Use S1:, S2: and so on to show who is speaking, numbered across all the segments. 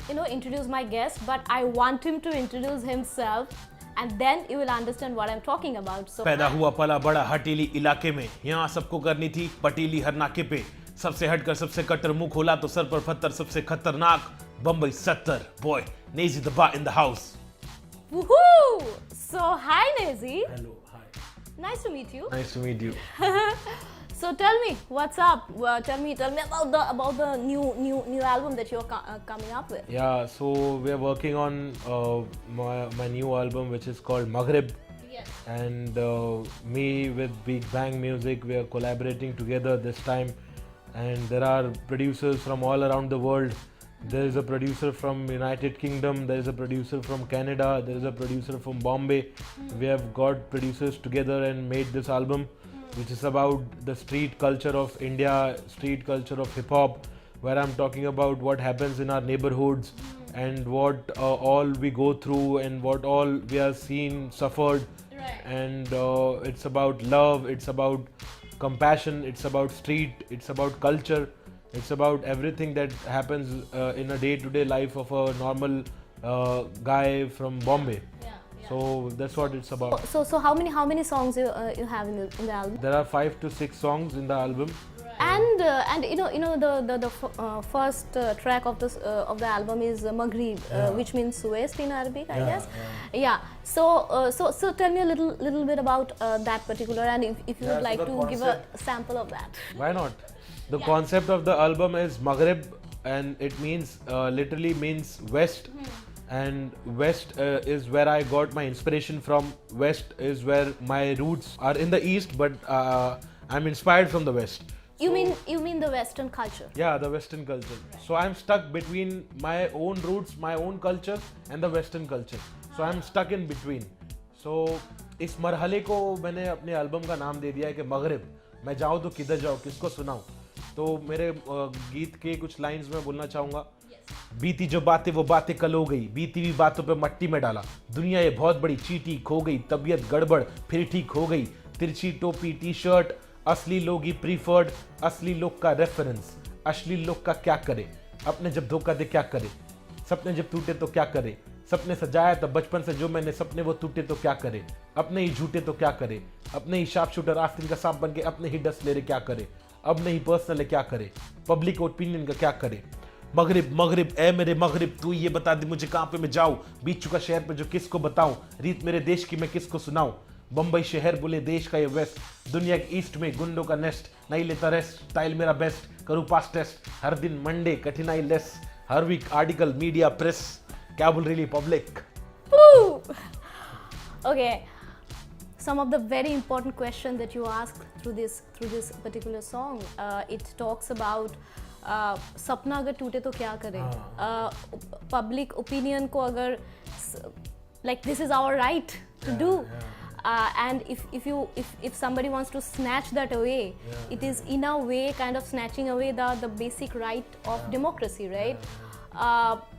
S1: introduce my guest, but I want him to introduce himself, and then you will understand what I'm talking about. So
S2: पैदा हुआ पला बड़ा हटीली इलाके में, यहाँ सबको करनी थी पटीली हर नाके पे, सबसे हटकर सबसे कट्टर, मुंह खोला तो सर पर पत्थर, सबसे खतरनाक Bombay 70 boy Naezy the bar in the house.
S1: woohoo! So hi Naezy.
S2: Hello, hi.
S1: Nice to meet you.
S2: Nice to meet you.
S1: So tell me what's up. Tell me about the new album that you're coming up with.
S2: Yeah, so we are working on my new album, which is called Maghreb.
S1: Yes.
S2: And me with Big Bang Music, we are collaborating together this time. And there are producers from all around the world. There is a producer from United Kingdom, there is a producer from Canada, there is a producer from Bombay. We have got producers together and made this album, which is about the street culture of India, street culture of hip hop, where I'm talking about what happens in our neighborhoods and what all we go through and what all we are seen, suffered.
S1: Right.
S2: And it's about love, it's about compassion, it's about street, it's about culture. It's about everything that happens in a day-to-day life of a normal guy from Bombay.
S1: Yeah.
S2: So that's what it's about.
S1: So how many songs you have in the album?
S2: There are 5 to 6 songs in the album.
S1: And the first track of the album is Maghreb, which means west in Arabic, I guess. Yeah. So tell me a little bit about that particular, and if you would like to give a sample of that.
S2: Why not? The concept of the album is Maghreb, and it means literally means west. And west is where I got my inspiration from. West is where my roots are in the east, but I'm inspired from the west.
S1: You mean the Western culture?
S2: Yeah, the Western culture. So I'm stuck between my own roots, my own culture, and the Western culture. So I'm stuck in between. So इस मरहले को मैंने अपने album का नाम दे दिया है कि मगरिब. मैं जाऊँ तो किधर जाऊँ, किसको सुनाऊँ? तो मेरे गीत के कुछ लाइंस में बोलना चाहूँगा. बीती जो बातें वो बातें कल हो गई, बीती हुई बातों पे मट्टी में डाला. दुनिया ये बहुत बड़ी चीटी खो गई, तबीयत गड़बड़ फिर ठीक हो गई. तिरछी टोपी टी शर्ट, असली लोग ही प्रीफर्ड, असली लोग का रेफरेंस, असली लोग का क्या करे, अपने जब धोखा दे क्या करे, सपने जब टूटे तो क्या करे, सपने सजाया तो बचपन से जो मैंने सपने वो टूटे तो क्या करे, अपने ही झूठे तो क्या करे, अपने ही शार्प शूटर आस्तीन का सांप बन के अपने ही डस्ट ले रहे क्या करे, अब नहीं पर्सनल है क्या करे, पब्लिक ओपिनियन का क्या करे. मगरिब मगरिब ए मेरे मगरिब, तू ये बता दे मुझे कहाँ पे मैं जाऊँ, बीत चुका शहर पे जो किसको बताऊँ, रीत मेरे देश की मैं किसको सुनाऊँ. बम्बई शहर बोले देश का ये वेस्ट, दुनिया के ईस्ट में गुंडों का नेस्ट, नहीं लेता रेस्ट, स्टाइल मेरा बेस्ट, करूँ पास टेस्ट, हर दिन मंडे कठिनाई लेस, हर वीक आर्टिकल मीडिया प्रेस, क्या बोल रही public.
S1: Okay, some of the very important questions that you ask through this particular song, it talks about सपना अगर टूटे तो क्या करे, public opinion को अगर like this is our right to do. And if somebody wants to snatch that away, it is in a way kind of snatching away the basic right of democracy, right?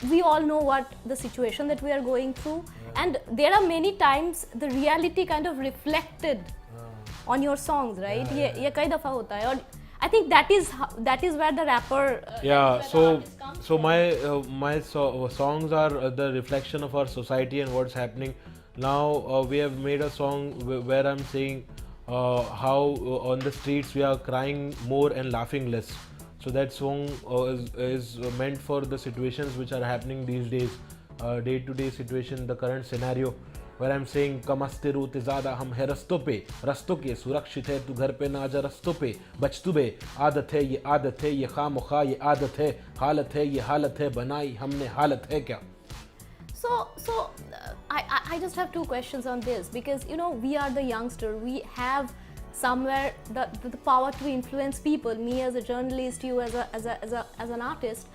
S1: We all know what the situation that we are going through, and there are many times the reality kind of reflected on your songs, right? ये कई दफा होता है, और I think that is where the rapper
S2: so my songs are the reflection of our society and what's happening. Now we have made a song where I'm saying how on the streets we are crying more and laughing less. So that song is meant for the situations which are happening these days, day-to-day situation, the current scenario, where I'm saying कमस्ते रोते ज़्यादा हम है रस्तों पे, रस्तों के सुरक्षित है तू घर पे ना आजा रस्तों पे, बच तू बे आदत है ये खामखा ये आदत है, हालत है ये हालत है, बनाई हमने हालत है क्या.
S1: So I just have two questions on this, because we are the youngster, we have somewhere the power to influence people, me as a journalist, you as an artist.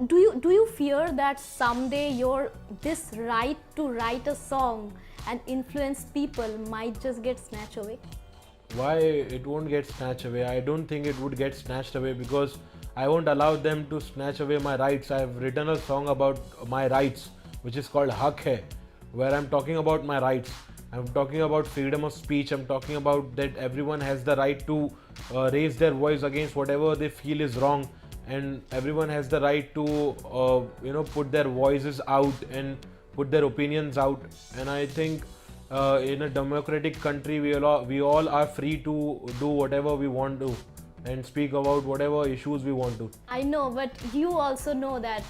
S1: Do you fear that someday this right to write a song and influence people might just get snatched away?
S2: Why it won't get snatched away? I don't think it would get snatched away, because I won't allow them to snatch away my rights. I have written a song about my rights, which is called Haq Hai, where I'm talking about my rights. I'm talking about freedom of speech. I'm talking about that everyone has the right to raise their voice against whatever they feel is wrong. and everyone has the right to put their voices out and put their opinions out. And I think in a democratic country we all are free to do whatever we want to and speak about whatever issues we want to.
S1: I know, but you also know that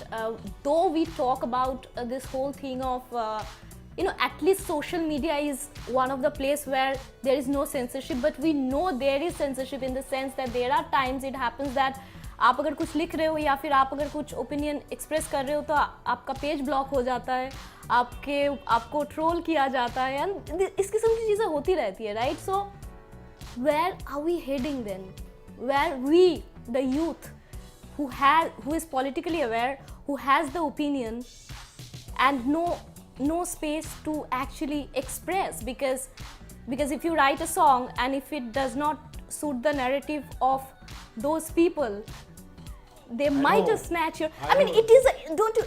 S1: though we talk about this whole thing of at least social media is one of the place where there is no censorship, but we know there is censorship in the sense that there are times it happens that आप अगर कुछ लिख रहे हो या फिर आप अगर कुछ ओपिनियन एक्सप्रेस कर रहे हो तो आपका पेज ब्लॉक हो जाता है, आपको ट्रोल किया जाता है, इस किस्म की चीज़ें होती रहती है, right? So where are we heading then? Where we, the youth, who is politically aware, who has the opinion, and no space to actually express, because if you write a song and if it does not suit the narrative of those people, they might just snatch your. I mean, it is. Don't you?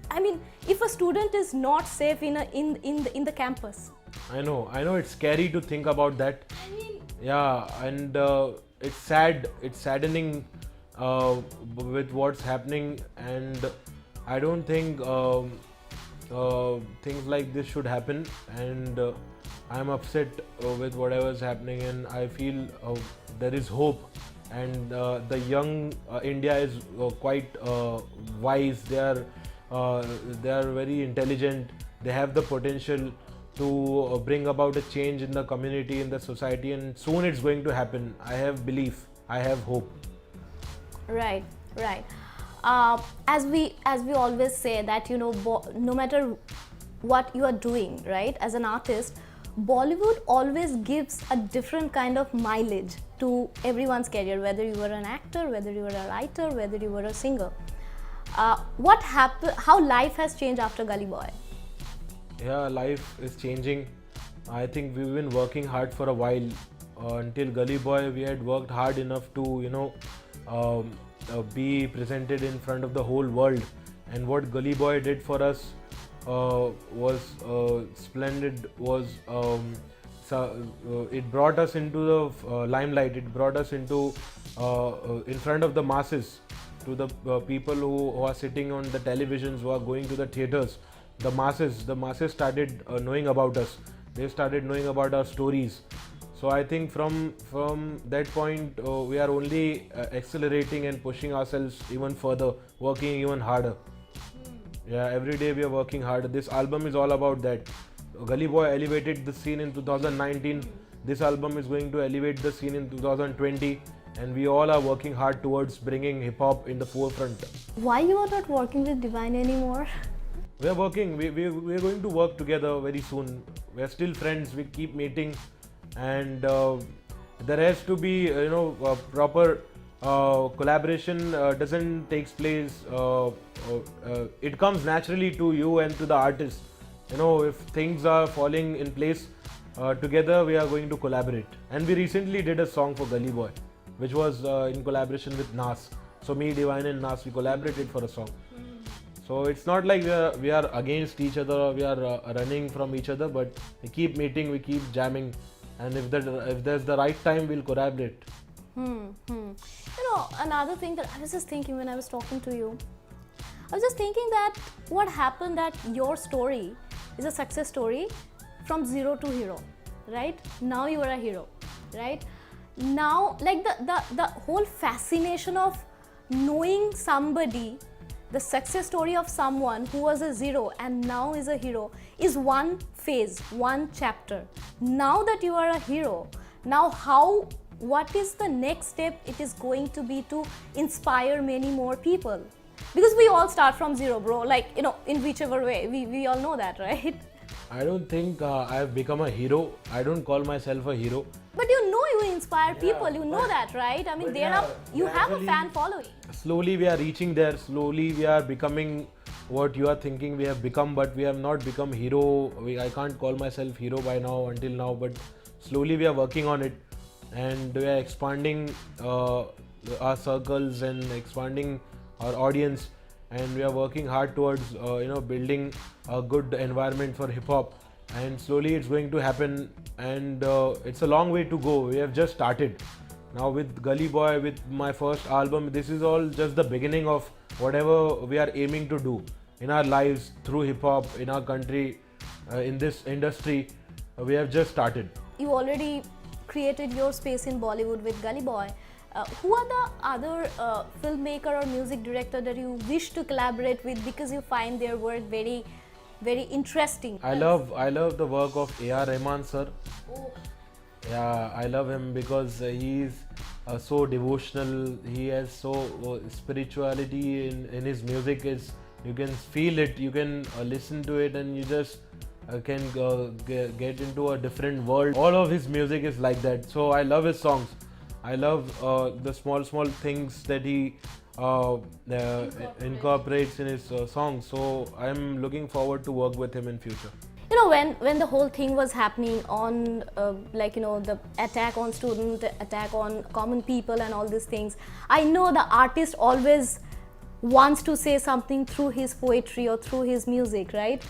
S1: I mean, if a student is not safe in the campus.
S2: I know. It's scary to think about that.
S1: I mean.
S2: Yeah, and. It's sad, it's saddening with what's happening, and I don't think things like this should happen, and I'm upset with whatever's happening, and I feel there is hope, and the young India is quite wise. They are very intelligent, they have the potential to bring about a change in the community, in the society, and soon it's going to happen. I have belief, I have hope.
S1: Right. As we always say that no matter what you are doing, right, as an artist, Bollywood always gives a different kind of mileage to everyone's career, whether you were an actor, whether you were a writer, whether you were a singer. What happened? How life has changed after Gully Boy?
S2: Yeah, life is changing. I think we've been working hard for a while. Until Gully Boy, we had worked hard enough to, be presented in front of the whole world. And what Gully Boy did for us was splendid. It brought us into the limelight. It brought us into in front of the masses, to the people who are sitting on the televisions, who are going to the theaters. The masses started knowing about us. They started knowing about our stories. So I think from that point we are only accelerating and pushing ourselves even further, working even harder. Yeah, every day we are working harder. This album is all about that. Gully Boy elevated the scene in 2019. This album is going to elevate the scene in 2020, and we all are working hard towards bringing hip hop in the forefront.
S1: Why you are not working with Divine anymore?
S2: We are working. We're going to work together very soon. We are still friends. We keep meeting, and there has to be a proper collaboration. Doesn't take place. It comes naturally to you and to the artist. If things are falling in place together, we are going to collaborate. And we recently did a song for Gully Boy, which was in collaboration with Nas. So me, Divine and Nas, we collaborated for a song. So it's not like we are against each other, we are running from each other, but we keep meeting, we keep jamming, and if there's the right time, we'll collaborate.
S1: Another thing that I was just thinking when I was talking to you, I was just thinking that what happened that your story is a success story from zero to hero, right? Now you are a hero, right? Now, like the whole fascination of knowing somebody, the success story of someone who was a zero and now is a hero, is one phase, one chapter. Now that you are a hero, now what is the next step it is going to be to inspire many more people? Because we all start from zero, bro, in whichever way, we all know that, right?
S2: I don't think I have become a hero. I don't call myself a hero.
S1: But you inspire people, you know that, right? I mean, you have a fan following.
S2: Slowly we are reaching there. Slowly we are becoming what you are thinking we have become, but we have not become hero. I can't call myself hero by now, until now, but slowly we are working on it, and we are expanding our circles and expanding our audience, and we are working hard towards building a good environment for hip hop, and slowly it's going to happen, and it's a long way to go. We have just started. Now with Gully Boy, with my first album, this is all just the beginning of whatever we are aiming to do in our lives through hip hop in our country, in this industry. We have just started.
S1: You already created your space in Bollywood with Gully Boy. Who are the other filmmaker or music director that you wish to collaborate with because you find their work very, very interesting?
S2: I love the work of A.R. Rahman sir.
S1: Oh.
S2: Yeah, I love him because he is so devotional. He has so spirituality in his music. You can feel it, you can listen to it, and you just can get into a different world. All of his music is like that. So I love his songs. I love the small things that he incorporates in his songs. So I'm looking forward to work with him in future.
S1: You know, when the whole thing was happening on the attack on student, attack on common people and all these things, I know the artist always wants to say something through his poetry or through his music, right?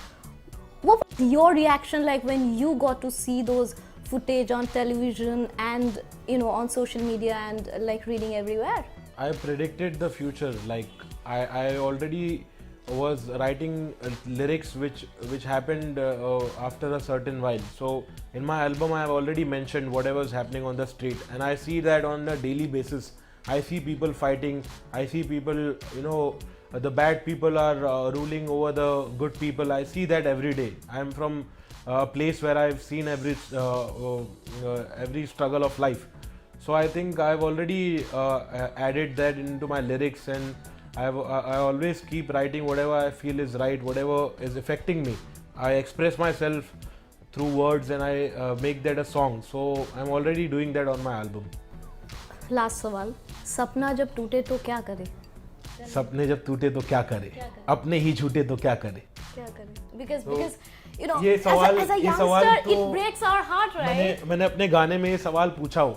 S1: What was your reaction like when you got to see those footage on television and on social media and like reading everywhere? I
S2: predicted the future. Like I already was writing lyrics which happened after a certain while. So in my album I have already mentioned whatever is happening on the street, and I see that on a daily basis. I see people fighting, I see people, the bad people are ruling over the good people. I see that every day. I am from a place where I've seen every struggle of life. So I think I've already added that into my lyrics, and I always keep writing whatever I feel is right, whatever is affecting me. I express myself through words and I make that a song. So I'm already doing that on my album.
S1: Last सवाल, सपना जब टूटे तो क्या करे?
S2: सपने जब टूटे तो क्या करे? अपने ही झूठे तो क्या करे?
S1: क्या करे? Because
S2: ये सवाल,
S1: as a youngster, it breaks our heart, right?
S2: मैंने अपने गाने में ये सवाल पूछा हो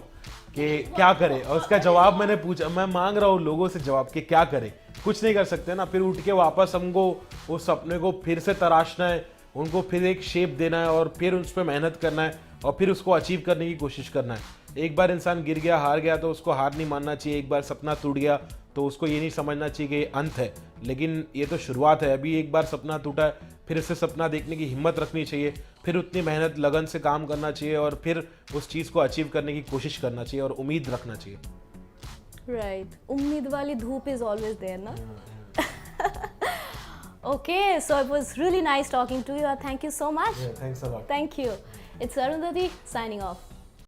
S2: कि क्या करे, और उसका जवाब मैंने पूछा, मैं मांग रहा हूँ लोगों से जवाब कि क्या करे. कुछ नहीं कर सकते ना, फिर उठ के वापस हमको उस सपने को फिर से तराशना है, उनको फिर एक शेप देना है और फिर उस पर मेहनत करना है और फिर उसको अचीव करने की कोशिश करना है. एक बार इंसान गिर गया, हार गया तो उसको हार नहीं मानना चाहिए. एक बार सपना टूट गया तो उसको ये नहीं समझना चाहिए कि ये अंत है, लेकिन ये तो शुरुआत है. अभी एक बार सपना टूटा है, फिर इससे सपना देखने की हिम्मत रखनी चाहिए, फिर उतनी मेहनत लगन से काम करना चाहिए और फिर उस चीज़ को अचीव करने की कोशिश करना चाहिए और उम्मीद रखना चाहिए.
S1: राइट, उम्मीद वाली धूप इज ऑलवेज देयर ना. Okay, so it was really nice talking to you. Thank you so much.
S2: Yeah, thanks a lot.
S1: Thank you. It's Arundhati signing off.